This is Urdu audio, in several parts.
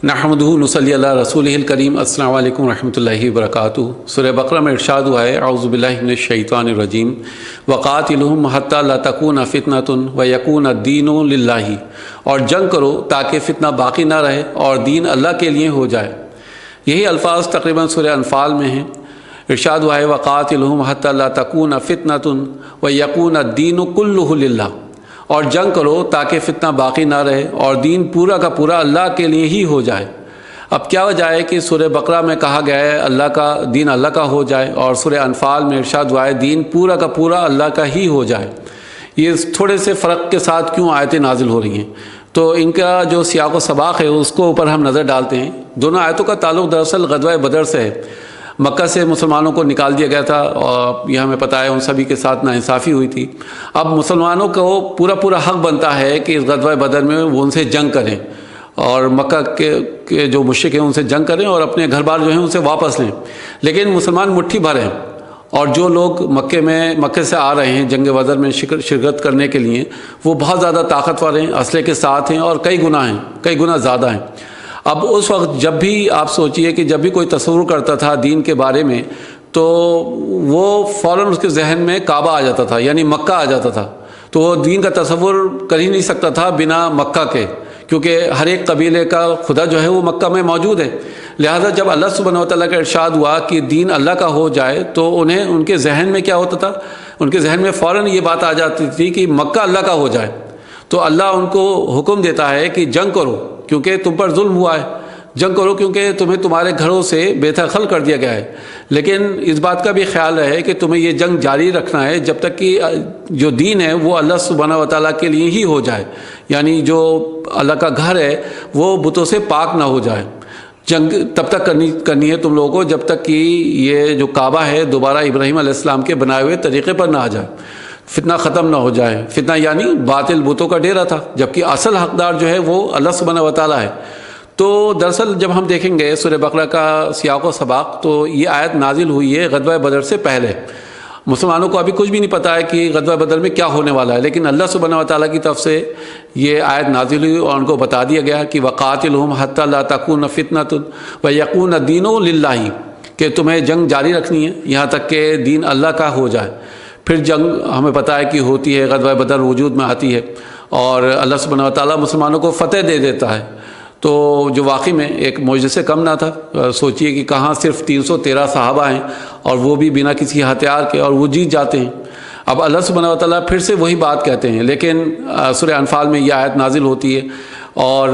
نحمدہ نصلی علی رسولہ الکریم۔ السلام علیکم ورحمۃ اللہ وبرکاتہ۔ سورہ بقرہ میں ارشاد ہوا ہے اعوذ باللہ من الشیطان الرجیم وقاتلہم حتی لا تکون فتنۃ ویکون الدین للہ، اور جنگ کرو تاکہ فتنہ باقی نہ رہے اور دین اللہ کے لیے ہو جائے۔ یہی الفاظ تقریباً سورہ انفال میں ہیں۔ ارشاد ہوا ہے وقاتلہم حتی لا تکون فتنۃ ویکون الدین کلہ للہ، اور جنگ کرو تاکہ فتنہ باقی نہ رہے اور دین پورا کا پورا اللہ کے لیے ہی ہو جائے۔ اب کیا وجہ ہے کہ سورہ بقرہ میں کہا گیا ہے اللہ کا دین اللہ کا ہو جائے، اور سورہ انفال میں ارشاد ہوا ہے دین پورا کا پورا اللہ کا ہی ہو جائے؟ یہ تھوڑے سے فرق کے ساتھ کیوں آیتیں نازل ہو رہی ہیں؟ تو ان کا جو سیاق و سباق ہے اس کو اوپر ہم نظر ڈالتے ہیں۔ دونوں آیتوں کا تعلق دراصل غزوہ بدر سے ہے۔ مکہ سے مسلمانوں کو نکال دیا گیا تھا اور یہ ہمیں پتہ ہے ان سبھی کے ساتھ ناانصافی ہوئی تھی۔ اب مسلمانوں کو پورا حق بنتا ہے کہ اس غزوہ بدر میں وہ ان سے جنگ کریں اور مکہ کے جو مشرک ہیں ان سے جنگ کریں اور اپنے گھر بار جو ہیں ان سے واپس لیں، لیکن مسلمان مٹھی بھر ہیں، اور جو لوگ مکے سے آ رہے ہیں جنگ بدر میں شرکت کرنے کے لیے وہ بہت زیادہ طاقتور ہیں، اسلحے کے ساتھ ہیں اور کئی گنا زیادہ ہیں۔ اب اس وقت جب بھی آپ سوچئے کہ جب بھی کوئی تصور کرتا تھا دین کے بارے میں تو وہ فوراً اس کے ذہن میں کعبہ آ جاتا تھا، یعنی مکہ آ جاتا تھا، تو وہ دین کا تصور کر ہی نہیں سکتا تھا بنا مکہ کے، کیونکہ ہر ایک قبیلے کا خدا جو ہے وہ مکہ میں موجود ہے۔ لہذا جب اللہ سبحانہ و تعالیٰ کا ارشاد ہوا کہ دین اللہ کا ہو جائے تو ان کے ذہن میں کیا ہوتا تھا؟ ان کے ذہن میں فوراً یہ بات آ جاتی تھی کہ مکہ اللہ کا ہو جائے۔ تو اللہ ان کو حکم دیتا ہے کہ جنگ کرو کیونکہ تم پر ظلم ہوا ہے، جنگ کرو کیونکہ تمہیں تمہارے گھروں سے بے دخل کر دیا گیا ہے، لیکن اس بات کا بھی خیال رہے کہ تمہیں یہ جنگ جاری رکھنا ہے جب تک کہ جو دین ہے وہ اللہ سبحانہ و تعالیٰ کے لیے ہی ہو جائے، یعنی جو اللہ کا گھر ہے وہ بتوں سے پاک نہ ہو جائے۔ جنگ تب تک کرنی ہے تم لوگوں کو جب تک کہ یہ جو کعبہ ہے دوبارہ ابراہیم علیہ السلام کے بنائے ہوئے طریقے پر نہ آ جائے، فتنہ ختم نہ ہو جائے۔ فتنہ یعنی باطل بتوں کا ڈیرا تھا، جبکہ اصل حقدار جو ہے وہ اللہ سبحانہ و تعالیٰ ہے۔ تو دراصل جب ہم دیکھیں گے سورہ بقرہ کا سیاق و سباق تو یہ آیت نازل ہوئی ہے غزوہ بدر سے پہلے۔ مسلمانوں کو ابھی کچھ بھی نہیں پتہ ہے کہ غزوہ بدر میں کیا ہونے والا ہے، لیکن اللہ سبحانہ و تعالیٰ کی طرف سے یہ آیت نازل ہوئی اور ان کو بتا دیا گیا کہ وقاتلہم حتی لا تکون فتنۃ ویکون الدین للہ، کہ تمہیں جنگ جاری رکھنی ہے یہاں تک کہ دین اللہ کا ہو جائے۔ پھر جنگ ہمیں پتہ ہے کہ ہوتی ہے، غزوہ بدر وجود میں آتی ہے اور اللہ سبحانہ و تعالیٰ مسلمانوں کو فتح دے دیتا ہے، تو جو واقعی میں ایک معجزے سے کم نہ تھا۔ سوچئے کہ کہاں صرف 313 صحابہ ہیں اور وہ بھی بنا کسی ہتھیار کے، اور وہ جیت جاتے ہیں۔ اب اللہ سبحانہ و تعالیٰ پھر سے وہی بات کہتے ہیں، لیکن سورہ انفال میں یہ آیت نازل ہوتی ہے اور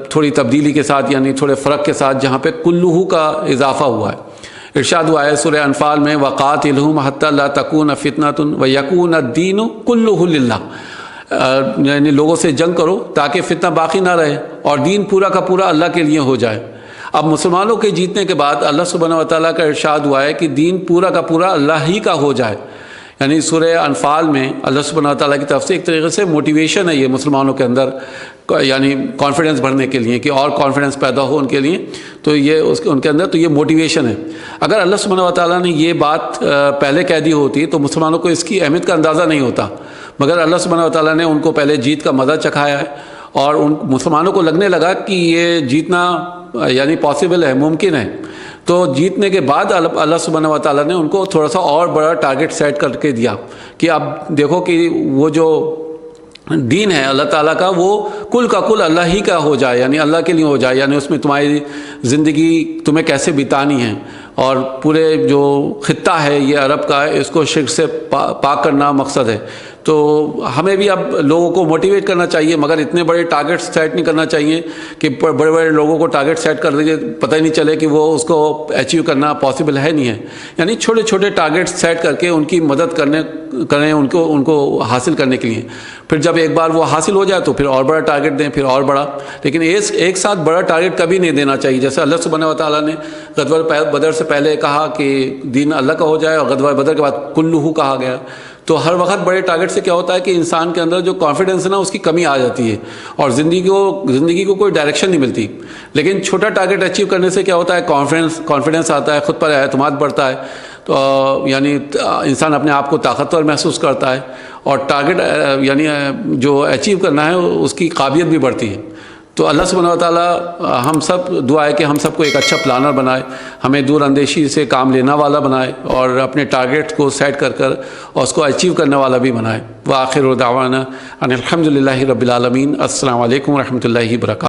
تھوڑی تبدیلی کے ساتھ، یعنی تھوڑے فرق کے ساتھ، جہاں پہ کلہ کا اضافہ ہوا ہے۔ ارشاد ہوا ہے سورہ انفال میں وقاتلہم حتی لا تکون فتنۃ ویکون الدین کلہ للہ، یعنی لوگوں سے جنگ کرو تاکہ فتنہ باقی نہ رہے اور دین پورا کا پورا اللہ کے لیے ہو جائے۔ اب مسلمانوں کے جیتنے کے بعد اللہ سبحانہ و تعالیٰ کا ارشاد ہوا ہے کہ دین پورا کا پورا اللہ ہی کا ہو جائے، یعنی سورہ انفال میں اللہ سبحانہ و تعالیٰ کی طرف سے ایک طریقے سے موٹیویشن ہے یہ مسلمانوں کے اندر، یعنی کانفیڈنس بڑھنے کے لیے، کہ اور کانفیڈنس پیدا ہو ان کے لیے، تو یہ ان کے اندر تو یہ موٹیویشن ہے۔ اگر اللہ سبحانہ و تعالیٰ نے یہ بات پہلے کہہ دی ہوتی تو مسلمانوں کو اس کی اہمیت کا اندازہ نہیں ہوتا، مگر اللہ سبحانہ و تعالیٰ نے ان کو پہلے جیت کا مزہ چکھایا ہے اور ان مسلمانوں کو لگنے لگا کہ یہ جیتنا یعنی پاسبل ہے، ممکن ہے۔ تو جیتنے کے بعد اللہ سبحانہ و تعالیٰ نے ان کو تھوڑا سا اور بڑا ٹارگٹ سیٹ کر کے دیا کہ اب دیکھو کہ وہ جو دین ہے اللہ تعالیٰ کا وہ کل کا کل اللہ ہی کا ہو جائے، یعنی اللہ کے لیے ہو جائے، یعنی اس میں تمہاری زندگی تمہیں کیسے بتانی ہے، اور پورے جو خطہ ہے یہ عرب کا ہے اس کو شرک سے پاک کرنا مقصد ہے۔ تو ہمیں بھی اب لوگوں کو موٹیویٹ کرنا چاہیے، مگر اتنے بڑے ٹارگٹ سیٹ نہیں کرنا چاہیے کہ بڑے بڑے لوگوں کو ٹارگٹ سیٹ کر دیجیے، پتہ ہی نہیں چلے کہ وہ اس کو اچیو کرنا پاسبل ہے نہیں ہے۔ یعنی چھوٹے چھوٹے ٹارگٹ سیٹ کر کے ان کی مدد کریں ان کو حاصل کرنے کے لیے، پھر جب ایک بار وہ حاصل ہو جائے تو پھر اور بڑا ٹارگٹ دیں، پھر اور بڑا، لیکن ایک ساتھ بڑا ٹارگٹ کبھی نہیں دینا چاہیے۔ جیسے اللہ سبحانہ و تعالیٰ نے غزوہ بدر سے پہلے کہا کہ دین اللہ کا ہو جائے اور غزوہ بدر کے بعد کلہ کہا گیا، تو ہر وقت بڑے ٹارگٹ سے کیا ہوتا ہے کہ انسان کے اندر جو کانفیڈنس ہے نا اس کی کمی آ جاتی ہے اور زندگی کو کوئی ڈائریکشن نہیں ملتی۔ لیکن چھوٹا ٹارگٹ اچیو کرنے سے کیا ہوتا ہے، کانفیڈنس آتا ہے، خود پر اعتماد بڑھتا ہے، تو یعنی انسان اپنے آپ کو طاقتور محسوس کرتا ہے اور ٹارگٹ یعنی جو اچیو کرنا ہے اس کی قابلیت بھی بڑھتی ہے۔ تو اللہ سبحانہ و تعالیٰ ہم سب دعا ہے کہ ہم سب کو ایک اچھا پلانر بنائے، ہمیں دور اندیشی سے کام لینا والا بنائے، اور اپنے ٹارگیٹ کو سیٹ کر اور اس کو اچیو کرنے والا بھی بنائے۔ وآخر دعوانا ان الحمد للہ رب العالمین۔ السلام علیکم ورحمۃ اللہ وبرکاتہ۔